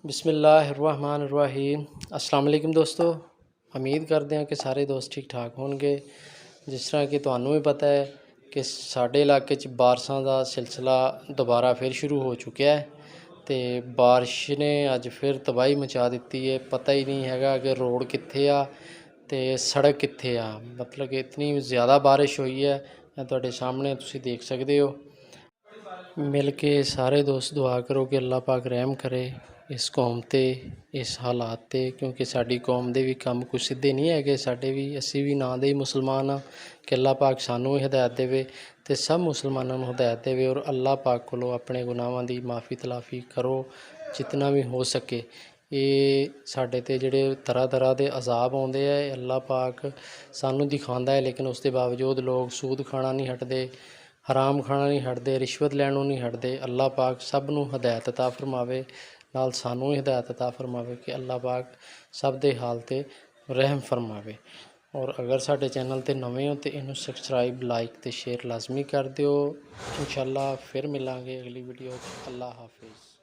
बिस्मिल्लाहिर्रहमानिर्रहीम। अस्सलाम वालेकुम दोस्तों, उम्मीद करते हैं कि सारे दोस्त ठीक ठाक होंगे। जिस तरह कि ਤੁਹਾਨੂੰ भी पता है कि साढ़े इलाके च बारिशां ਦਾ सिलसिला दोबारा फिर शुरू हो चुका है तो बारिश ने अज फिर तबाही मचा दी है। पता ही नहीं हैगा कि रोड कित्थे आ ते सड़क कित्थे आ, मतलब कि इतनी ज़्यादा बारिश हुई है। मैं तुहाडे सामने तुसीं देख सकते हो। मिल के सारे दोस्त दुआ करो कि अल्लाह पाक रहम करे इस कौम ते, इस हालात ते, क्योंकि साडी कौम दे भी काम कुछ सीधे नहीं है। साडे भी असी भी नां दे ही मुसलमान हाँ कि अल्लाह पाक सानू भी हिदायत देवे ते सब मुसलमानों नूं हिदायत देवे और अल्लाह पाक कोलों अपने गुनाहां दी माफ़ी तलाफ़ी करो जितना भी हो सके। ये साडे ते जिहड़े तरह तरह दे अजाब आउंदे आ, अल्लाह पाक सानू दिखांदा है, लेकिन उसके बावजूद लोग सूद खाना नहीं हटदे, हराम खाना नहीं हटदे, रिश्वत लैणों नहीं हटदे। अल्लाह पाक सब नूं हिदायत अता फरमावे, नाल सानू हिदायत अता फरमावे कि अल्लाह पाक सब दे हाल ते रहम फरमावे। और अगर साडे चैनल ते नवे हो तो इनू सबसक्राइब लाइक ते शेयर लाजमी कर दिओ। इंशाअल्लाह फिर मिलांगे अगली वीडियो। अल्लाह हाफिज़।